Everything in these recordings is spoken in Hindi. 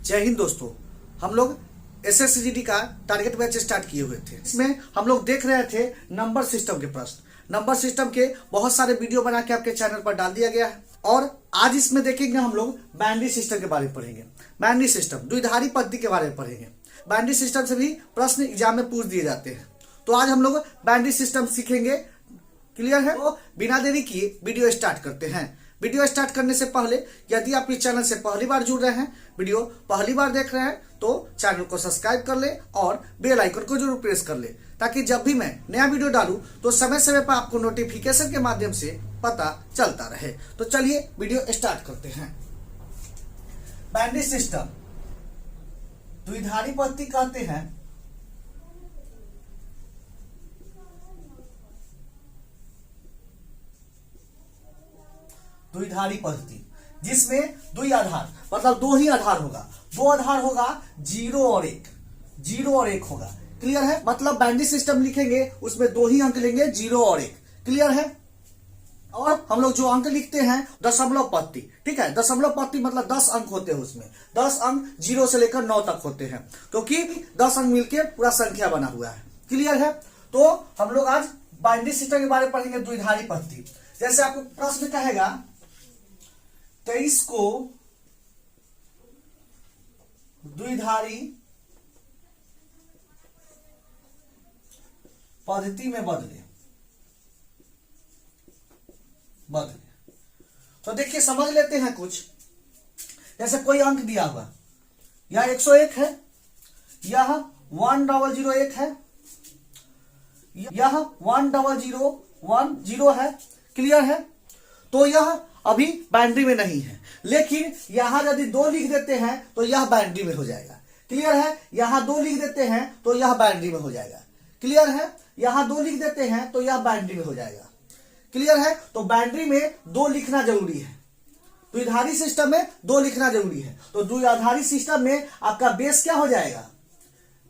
जय हिंद दोस्तों। हम लोग एसएससीजीडी का टारगेट बैच स्टार्ट किए हुए थे। इसमें हम लोग देख रहे थे नंबर सिस्टम के प्रश्न। नंबर सिस्टम के बहुत सारे वीडियो बना के आपके चैनल पर डाल दिया गया है और आज इसमें देखेंगे हम लोग बाइनरी सिस्टम के बारे में पढ़ेंगे। बाइनरी सिस्टम द्विधारी पद्धति के बारे में पढ़ेंगे। बाइनरी सिस्टम से भी प्रश्न एग्जाम में पूछ दिए जाते हैं, तो आज हम लोग बाइनरी सिस्टम सीखेंगे। क्लियर है? तो बिना देरी किए वीडियो स्टार्ट करते हैं। वीडियो स्टार्ट करने से पहले यदि आप इस चैनल से पहली बार जुड़ रहे हैं, वीडियो पहली बार देख रहे हैं, तो चैनल को सब्सक्राइब कर ले और बेल आइकन को जरूर प्रेस कर ले, ताकि जब भी मैं नया वीडियो डालूं तो समय समय पर आपको नोटिफिकेशन के माध्यम से पता चलता रहे। तो चलिए वीडियो स्टार्ट करते हैं। बाइनरी सिस्टम द्विधारी पद्धति कहते हैं। द्विधारी पद्धति जिसमें दुई आधार मतलब दो ही आधार होगा। दो आधार होगा, जीरो और एक होगा। क्लियर है? मतलब बाइनरी सिस्टम लिखेंगे उसमें दो ही अंक लेंगे, जीरो और एक। क्लियर है? और हम लोग जो अंक लिखते हैं दशमलव पद्धति, ठीक है। दशमलव पद्धति मतलब 10 अंक होते हैं, उसमें 10 अंक 0 से लेकर 9 तक होते हैं, क्योंकि 10 अंक मिलकर पूरा संख्या बना हुआ है। क्लियर है? तो हम लोग आज बाइनरी सिस्टम के बारे में पढ़ेंगे, द्विधारी पद्धति। जैसे आपको प्रश्न कहेगा 23 को द्विधारी पद्धति में बदले। तो देखिए समझ लेते हैं कुछ। जैसे कोई अंक दिया हुआ, यह 101 है, यह 1001 है, यह 1010 है। क्लियर है? तो यह अभी बाइनरी में नहीं है, लेकिन यहां यदि 2 लिख देते हैं तो यह बाइनरी में हो जाएगा। क्लियर है? यहां 2 लिख देते हैं तो यह बाइनरी में हो जाएगा। क्लियर है? यहां 2 लिख देते हैं तो यह बाइनरी में हो जाएगा। क्लियर है? तो बाइनरी में 2 लिखना जरूरी है। द्विधारी सिस्टम में 2 लिखना जरूरी है। तो द्विआधारी सिस्टम में आपका बेस क्या हो जाएगा?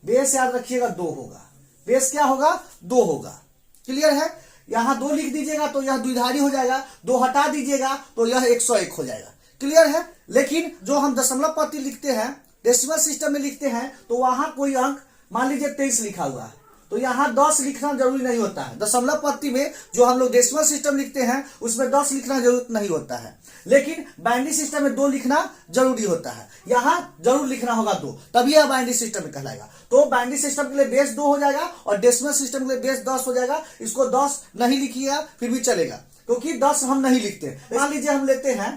बेस याद रखिएगा 2 होगा। बेस क्या होगा? 2 होगा। क्लियर है? यहां 2 लिख दीजिएगा तो यह द्विधारी हो जाएगा, 2 हटा दीजिएगा तो यह 101 हो जाएगा। क्लियर है? लेकिन जो हम दशमलव पद्धति लिखते हैं, डेसिमल सिस्टम में लिखते हैं, तो वहां कोई अंक मान लीजिए 23 लिखा हुआ है, तो यहां 10 लिखना जरूरी नहीं होता है। दशमलव पद्धति में जो हम लोग डेसिमल सिस्टम लिखते हैं उसमें 10 लिखना जरूरत नहीं होता है, लेकिन बाइनरी सिस्टम में 2 लिखना जरूरी होता है। यहां जरूर लिखना होगा 2, तभी यह बाइनरी सिस्टम में कहलाएगा। तो बाइनरी सिस्टम के लिए बेस 2 हो जाएगा और डेसिमल सिस्टम के लिए बेस 10 हो जाएगा। इसको 10 नहीं लिखिएगा फिर भी चलेगा, क्योंकि 10 हम नहीं लिखते। मान लीजिए हम लेते हैं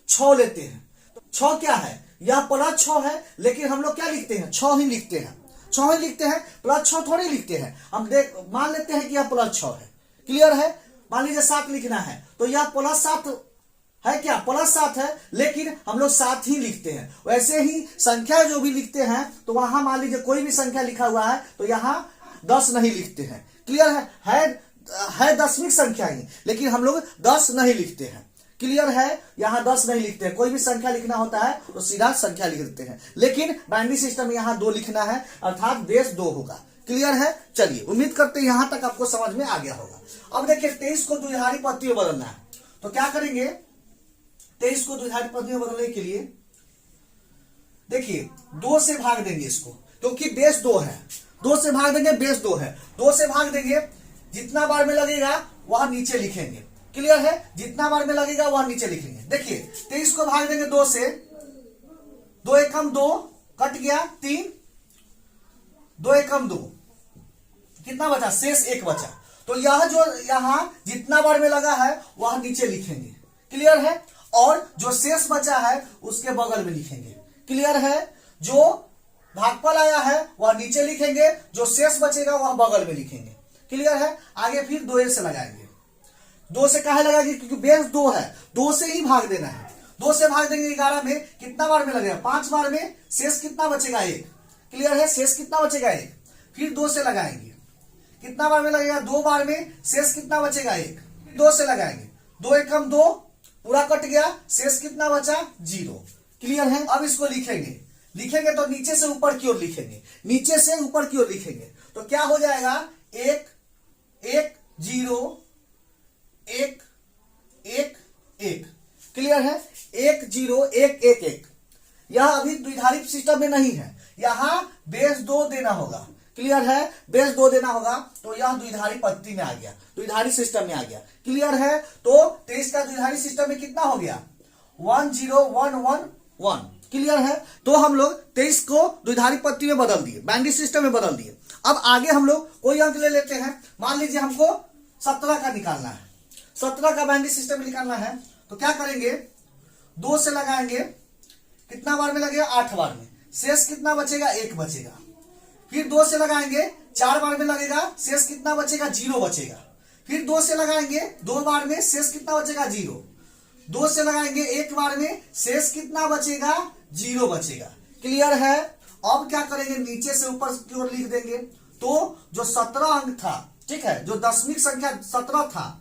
6 लेते हैं, तो 6 क्या है? यह प्लस 6 है, लेकिन हम लोग क्या लिखते हैं? 6 ही लिखते हैं। 6 ही लिखते हैं, प्लस 6 थोड़ी लिखते हैं। हम मान लेते हैं कि यह प्लस 6 है। क्लियर है? मान लीजिए 7 लिखना है, तो यह प्लस 7 है क्या? प्लस 7 है, लेकिन हम लोग 7 ही लिखते हैं। वैसे ही संख्या जो भी लिखते हैं, तो वहां मान लीजिए कोई भी संख्या लिखा हुआ है तो यहां 10 नहीं लिखते हैं। क्लियर है 10वीं संख्या ही, लेकिन हम लोग 10 नहीं लिखते हैं। क्लियर है? यहां 10 नहीं लिखते हैं। कोई भी संख्या लिखना होता है तो सीधा संख्या लिख देते हैं, लेकिन बाइनरी सिस्टम में यहां 2 लिखना है, अर्थात बेस 2 होगा। क्लियर है? चलिए, उम्मीद करते हैं यहां तक आपको समझ में आ गया होगा। अब देखिए 23 को द्विधारी पद्धति में बदलना है, तो क्या करेंगे? 23 को द्विधारी पद्धति में बदलने के लिए देखिए 2 से भाग देंगे इसको, क्योंकि बेस 2 है। 2 से भाग देंगे, बेस 2 है। 2 से भाग देंगे, जितना बार में लगेगा वह नीचे लिखेंगे। क्लियर है? जितना बार में लगेगा वह नीचे लिखेंगे। देखिए 23 को भाग देंगे 2 से, 2 एकम 2 कट गया 3, 2 एकम 2 कितना बचा? शेष 1 बचा। तो यह जो यहां जितना बार में लगा है वह नीचे लिखेंगे। क्लियर है? और जो शेष बचा है उसके बगल में लिखेंगे। क्लियर है? जो भागफल आया है वह नीचे लिखेंगे, जो शेष बचेगा वह बगल में लिखेंगे। क्लियर है? आगे फिर 2 से लगाएंगे। 2 से काहे लगाएंगे? क्योंकि बेस 2 है, 2 से ही भाग देना है। 2 से भाग देंगे 11 में, कितना बार में लगेगा? 5 बार में। शेष कितना बचेगा? 1। क्लियर है? शेष कितना बचेगा? 1। फिर 2 से लगाएंगे, कितना बार में लगेगा? 2 बार में। शेष कितना बचेगा? 1। 2 से लगाएंगे, 2 एकम 2 पूरा कट गया, शेष कितना बचा? 0। क्लियर है? अब इसको लिखेंगे तो नीचे से ऊपर की ओर लिखेंगे, नीचे से ऊपर की ओर लिखेंगे, तो क्या हो जाएगा? 1 1 0 1 1 1। क्लियर है? 1 0 1 1 1। यह अभी द्विधारी सिस्टम में नहीं है, यहाँ बेस 2 देना होगा। क्लियर है, बेस 2 देना होगा तो यह द्विधारी पद्धति में आ गया, द्विधारी सिस्टम में आ गया। क्लियर है, तो 23 का द्विधारी सिस्टम में कितना हो गया 1 0 1 1 1। क्लियर है, तो हम लोग 23 को द्विधारी पद्धति में बदल दिए, बाइनरी सिस्टम में बदल दिए। अब आगे हम लोग कोई अंक ले लेते हैं, मान लीजिए हमको 17 का निकालना है, 17 का बाइनरी सिस्टम में निकालना है, तो क्या करेंगे 2 से लगाएंगे, कितना बार में लगेगा 8 बार में, शेष कितना बचेगा 1 बचेगा। फिर 2 से लगाएंगे 4 बार में लगेगा, शेष कितना बचेगा 0 बचेगा। फिर 2 से लगाएंगे 2 बार में, शेष कितना बचेगा 0। 2 से लगाएंगे 1 बार में, शेष कितना बचेगा 0 बचेगा। क्लियर है, अब क्या करेंगे नीचे से ऊपर की ओर लिख देंगे, तो जो 17 अंक था, ठीक है, जो दशमिक संख्या 17 था,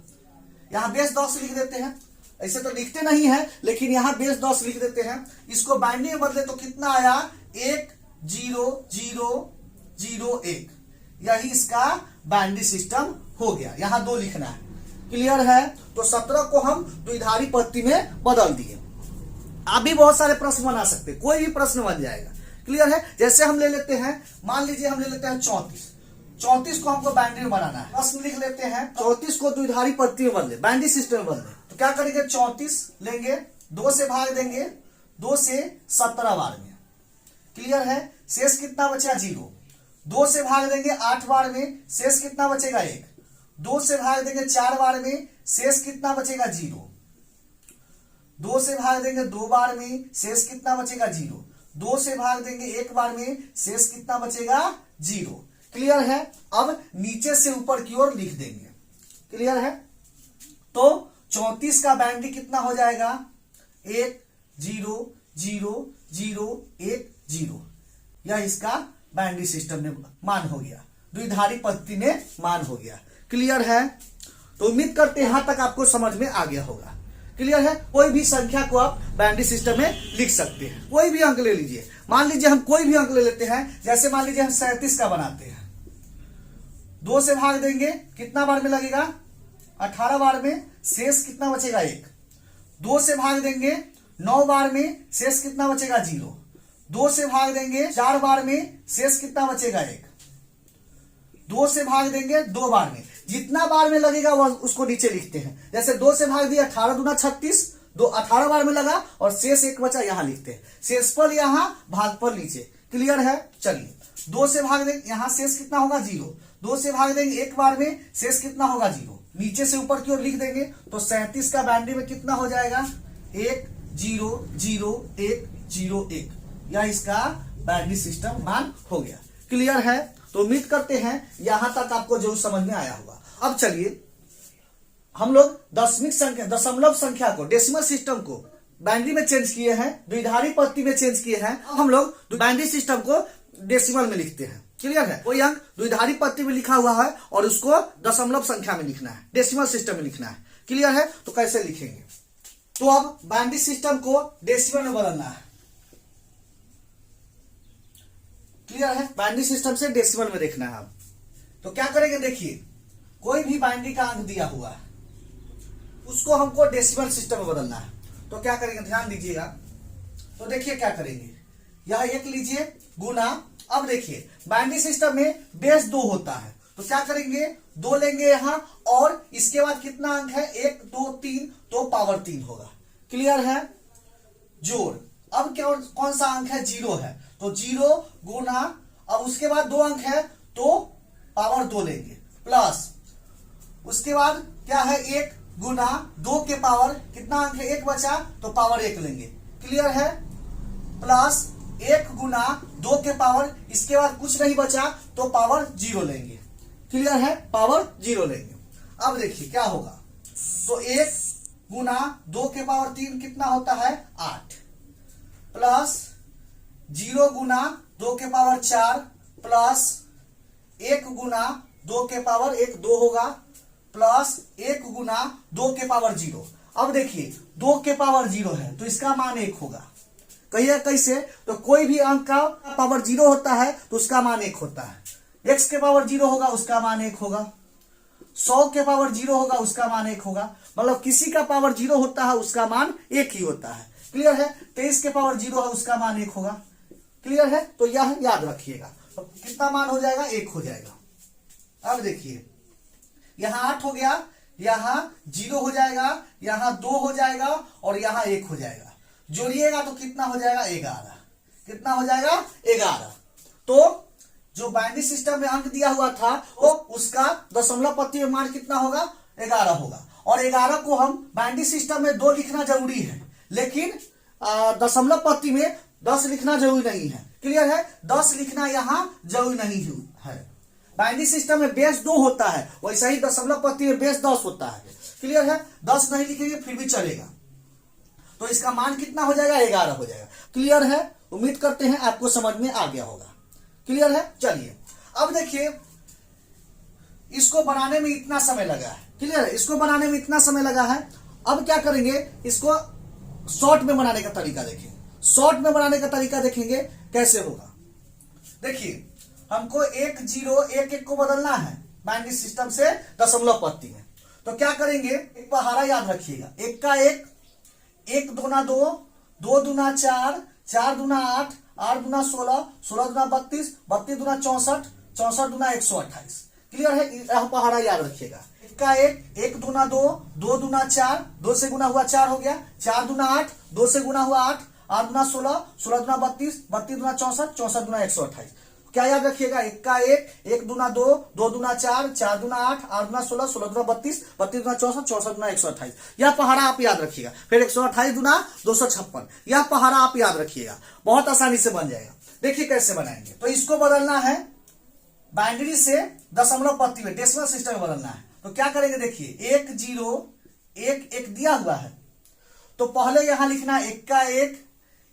यहां बेस 10 लिख देते हैं। ऐसे तो लिखते नहीं है, लेकिन यहां बेस 10 लिख देते हैं। इसको बाइनरी में बदले तो कितना आया 1 0 0 0 1, यही इसका बाइनरी सिस्टम हो गया। यहां 2 लिखना है। क्लियर है, तो 17 को हम द्विधारी पद्धति में बदल दिए। आप भी बहुत सारे प्रश्न बना सकते, कोई भी प्रश्न बन जाएगा। क्लियर है, जैसे हम ले लेते हैं, मान लीजिए हम ले लेते हैं 34 को हमको बाइनरी में बनाना है। प्रश्न लिख लेते हैं 34 को द्विधारी पद्धति में बदले, बाइनरी सिस्टम में बदले, तो क्या करेंगे 34 लेंगे, 2 से भाग देंगे, 2 से 17 बार में। क्लियर है, शेष कितना बचेगा 0। 2 से भाग देंगे 8 बार में, शेष कितना बचेगा 1। 2 से भाग देंगे 4 बार में, शेष कितना बचेगा 0। 2 से भाग देंगे 2 बार में, शेष कितना बचेगा 0। 2 से भाग देंगे 1 बार में, शेष कितना बचेगा 0। क्लियर है, अब नीचे से ऊपर की ओर लिख देंगे। क्लियर है, तो 34 का बाइनरी कितना हो जाएगा 1 0 0 0 1 0, यह इसका बाइनरी सिस्टम में मान हो गया, द्विधारी पद्धति में मान हो गया। क्लियर है, तो उम्मीद करते हैं यहां तक आपको समझ में आ गया होगा। क्लियर है, कोई भी संख्या को आप बाइनरी सिस्टम में लिख सकते हैं। कोई भी अंक ले लीजिए, मान लीजिए हम कोई भी अंक ले लेते हैं, जैसे मान लीजिए हम 37 का बनाते हैं, 2 से भाग देंगे, कितना बार में लगेगा 18 बार में, शेष कितना बचेगा 1। 2 से भाग देंगे 9 बार में, शेष कितना बचेगा 0। 2 से भाग देंगे 4 बार में, शेष कितना बचेगा 1। 2 से भाग देंगे 2 बार में, जितना बार में लगेगा वह उसको नीचे लिखते हैं। जैसे 2 से भाग दिया 18 दूना 36, 2 18 बार में लगा और शेष 1 बचा, यहां लिखते हैं। शेष पर यहां, भाग पर नीचे। क्लियर है, चलिए 2 से भाग देंगे, यहां शेष कितना होगा 0। 2 से भाग देंगे 1 बार में, शेष कितना होगा 0। नीचे से ऊपर की ओर लिख देंगे, तो 37 का बाइनरी में कितना हो जाएगा 1 0 0 1 0 1, यह इसका बाइनरी सिस्टम मान हो गया। क्लियर है, तो उम्मीद करते हैं यहां तक आपको जरूर समझ में आया होगा। अब चलिए हम लोग दशमिक संख्या, दशमलव संख्या को, डेसिमल सिस्टम को बाइनरी में चेंज किए हैं, द्विधारी पद्धति में चेंज किए हैं। अब हम लोग बाइनरी सिस्टम को डेसिमल में लिखते हैं। क्लियर है, कोई अंक द्विधारी पद्धति में लिखा हुआ है और उसको दशमलव संख्या में लिखना है, डेसिमल सिस्टम में लिखना है। क्लियर है, तो कैसे लिखेंगे, तो अब बाइनरी सिस्टम को डेसिमल में बदलना है। क्लियर है, बाइनरी सिस्टम से डेसिमल में देखना है। अब तो क्या करेंगे, देखिए कोई भी बाइनरी का अंक दिया हुआ है, उसको हमको डेसिमल सिस्टम में बदलना है। तो क्या करेंगे, ध्यान दीजिएगा, तो देखिए क्या करेंगे, यह 1 लीजिए गुना, अब देखिए बाइनरी सिस्टम में बेस 2 होता है, तो क्या करेंगे 2 लेंगे यहां, और इसके बाद कितना अंक है 1 2 3, तो पावर 3 होगा। क्लियर है, जोड़, अब क्या कौन सा अंक है 0 है, तो 0 गुना, अब उसके बाद 2 अंक है तो पावर 2 लेंगे, प्लस उसके बाद क्या है 1 गुना 2 के पावर, कितना अंक है 1 बचा, तो पावर 1 लेंगे। क्लियर है, प्लस 1 गुना 2 के पावर, इसके बाद कुछ नहीं बचा तो पावर 0 लेंगे। क्लियर है, पावर 0 लेंगे। अब देखिए क्या होगा, तो 1 गुना 2 के पावर 3 कितना होता है 8, प्लस 0 गुना 2 के पावर 4, प्लस 1 गुना 2 के पावर 1 2 होगा, प्लस 1 गुना 2 के पावर 0। अब देखिए 2 के पावर 0 है तो इसका मान 1 होगा। कहिए कैसे, तो कोई भी अंक का पावर 0 होता है तो उसका मान 1 होता है। x के पावर 0 होगा उसका मान 1 होगा, 100 के पावर 0 होगा उसका मान 1 होगा, मतलब किसी का पावर 0 होता है उसका मान 1 ही होता है। क्लियर है। 23 के पावर 0 है, उसका मान 1 होगा। क्लियर है, तो यह याद रखिएगा। तो कितना मान हो जाएगा, 1 हो जाएगा। अब देखिए यहां 8 हो गया, यहां 0 हो जाएगा, यहां 2 हो जाएगा और यहां 1 हो जाएगा। जोड़िएगा तो कितना हो जाएगा, 11। कितना हो जाएगा, 11। तो जो बाइनरी सिस्टम में अंक दिया हुआ था वो उसका दशमलव पत्ती में मान कितना होगा, 11 होगा। और 11 को हम बाइनरी सिस्टम में 2 लिखना जरूरी है, लेकिन दशमलव पत्ती में 10 लिखना जरूरी नहीं है। क्लियर है, 10 लिखना यहां जरूरी नहीं है। बाइनरी सिस्टम में बेस 2 होता है, वैसा ही दशमलव पत्ती में बेस 10 होता है। क्लियर है, 10 नहीं लिखेंगे फिर भी चलेगा। तो इसका मान कितना हो जाएगा, 11 हो जाएगा। क्लियर है, उम्मीद करते हैं आपको समझ में आ गया होगा। क्लियर है, चलिए अब देखिए इसको बनाने में इतना समय लगा है। क्लियर है, इसको बनाने में इतना समय लगा है। अब क्या करेंगे, इसको शॉर्ट में बनाने का तरीका देखेंगे। शॉर्ट में बनाने का तरीका देखेंगे कैसे होगा। देखिए हमको 1 0 1 1 को बदलना है बाइनरी सिस्टम से दशमलव पत्ती में। तो क्या करेंगे, एक पहाड़ा याद रखिएगा, 1 का 1, 1 दूना 2, 2 दूना 4, 4 दूना 8, 8 दूना 16, 16 दूना 32, 32 दूना 64, 64 दूना 128। क्लियर है, यह पहाड़ा याद रखिएगा। 1 का 1, 1 दूना 2, 2 दूना 4, 2 से गुना हुआ 4 हो गया, 4 दूना 8, 2 से गुना हुआ 8, 8 दूना 16, 16 दूना 32, 32 दूना 64, 64 दूना 128। क्या याद रखिएगा, 1 का 1, 1 दूना 2, 2 दूना 4, 4 दूना 8, 8 दूना 16, 16 दूना 32, 32 दूना 64, 64 दूना 128। यह पहाड़ा आप याद रखिएगा। फिर 128 दूना 256, यह पहाड़ा आप याद रखिएगा, बहुत आसानी से बन जाएगा। देखिए कैसे बनाएंगे। तो इसको बदलना है बाइनरी से दशमलव पत्ती में, डेसिमल सिस्टम में बदलना है। तो क्या करेंगे, देखिए 1 0 1 1 दिया हुआ है, तो पहले यहां लिखना 1 का 1,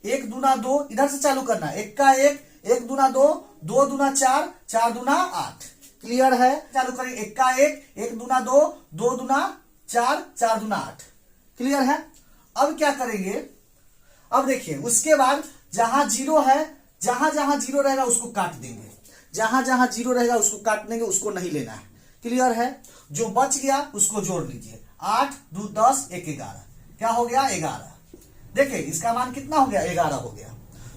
1 दूना 2, इधर से चालू करना है। 1 का 1, 1 दूना 2, 2 दूना 4, 4 दूना 8। क्लियर है, चालू करें। 1 का 1, 1 दूना 2, 2 दूना 4, 4 दूना 8। क्लियर है, अब क्या करेंगे, अब देखिए उसके बाद जहां 0 है, जहां जहां 0 रहेगा उसको काट देंगे, जहां जहां 0 रहेगा उसको काट देंगे, उसको नहीं लेना है। क्लियर है, जो बच गया उसको जोड़ लीजिए। 8 2 10 1 11, क्या हो गया, 11। देखिए इसका मान कितना हो गया, 11 हो गया।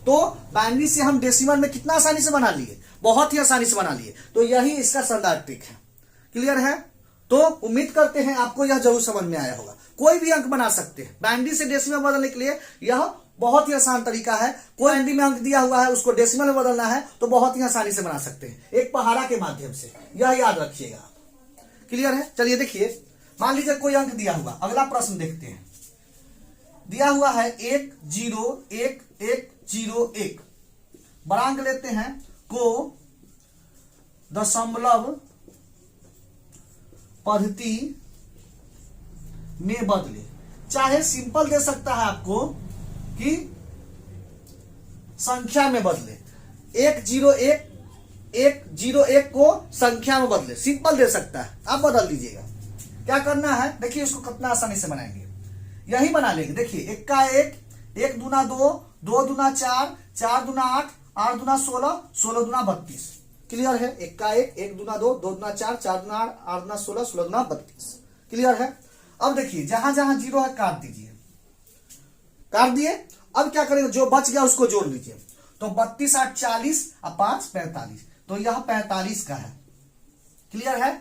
तो बाइनरी से हम डेसिमल में कितना आसानी से बना लिए, बहुत ही आसानी से बना लिए। तो यही इसका शानदार ट्रिक है। क्लियर है, तो उम्मीद करते हैं आपको यह जरूर समझ में आया होगा। कोई भी अंक बना सकते हैं बाइनरी से डेसिमल बदलने के लिए, यह बहुत ही आसान तरीका है। कोई बाइनरी में अंक दिया हुआ है उसको डेसिमल में बदलना है तो बहुत ही आसानी से बना सकते हैं, एक पहाड़ा के माध्यम से, यह याद रखिएगा। क्लियर है, चलिए देखिए मान लीजिए कोई अंक दिया हुआ, अगला प्रश्न देखते हैं। दिया हुआ है 1 0 1 1 0 1, बड़ा अंक लेते हैं, को दशमलव पद्धति में बदले। चाहे सिंपल दे सकता है आपको कि संख्या में बदले, 1 0 1 1 0 1 को संख्या में बदले, सिंपल दे सकता है, आप बदल दीजिएगा। क्या करना है, देखिए उसको कितना आसानी से बनाएंगे, यही बना लेंगे। देखिए 1 का 1, 1 दूना 2, 2 दूना 4, 4 दूना 8, 8 दूना 16, 16 दूना 32। क्लियर है, 1 का 1, 1 दूना 2, 2 दूना 4, 4 दूना 8, 8 दूना 16, 16 दूना 32। क्लियर है, अब देखिए जहां जहां 0 है काट दीजिए, काट दिए। अब क्या करेंगे, जो बच गया उसको जोड़ लीजिए। तो 32 8 40 और 5 45, तो यह 45 का है। क्लियर है,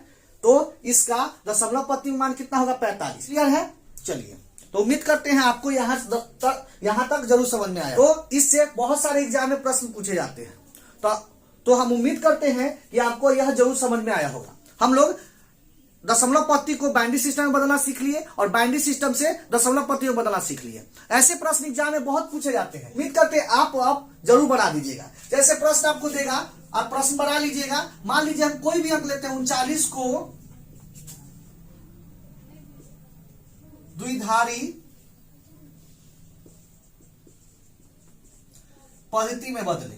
तो इसका दशमलव पत्ती मान कितना होगा, 45। क्लियर है, चलिए तो उम्मीद करते हैं आपको यहां तक जरूर समझ में आया। तो इससे बहुत सारे एग्जाम में प्रश्न पूछे जाते हैं, तो हम उम्मीद करते हैं कि आपको यह जरूर समझ में आया होगा। हम लोग दशमलव पत्ती को बाइनरी सिस्टम में बदलना सीख लिए और बाइनरी सिस्टम से दशमलव पत्ती में बदलना सीख लिए। ऐसे प्रश्न एग्जाम में बहुत पूछे जाते हैं, उम्मीद करते हैं आप जरूर बना दीजिएगा। जैसे प्रश्न आपको देगा, आप प्रश्न बना लीजिएगा। मान लीजिए हम कोई भी अंक लेते हैं, 39 को द्विधारी पद्धति में बदले।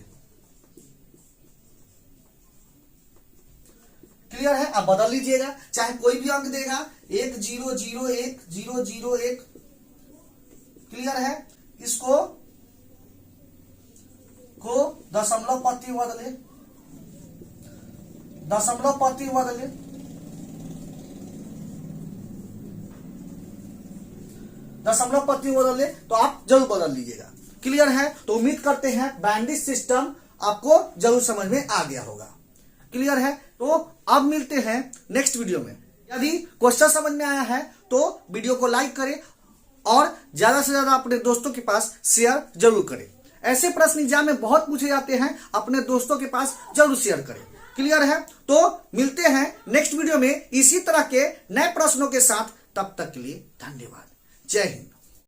क्लियर है, आप बदल लीजिएगा। चाहे कोई भी अंक देगा, 1 0 0 1 0 0 1। क्लियर है, इसको दशमलव पत्ती में बदले, दशमलव पत्ती में बदले। दशमलव पत्ती बदल ले तो आप जरूर बदल लीजिएगा। क्लियर है? तो उम्मीद करते हैं बैंडिश सिस्टम आपको जरूर समझ में आ गया होगा। क्लियर है? तो अब मिलते हैं नेक्स्ट वीडियो में। यदि क्वेश्चन समझ में आया है तो वीडियो को लाइक करें और ज्यादा से ज्यादा अपने दोस्तों के पास शेयर जरूर करें। ऐसे प्रश्न एग्जाम में बहुत पूछे जाते हैं, अपने दोस्तों के पास जरूर शेयर करें। क्लियर है? तो मिलते हैं नेक्स्ट वीडियो में इसी तरह के नए प्रश्नों के साथ। तब तक के लिए धन्यवाद। जय हिंद।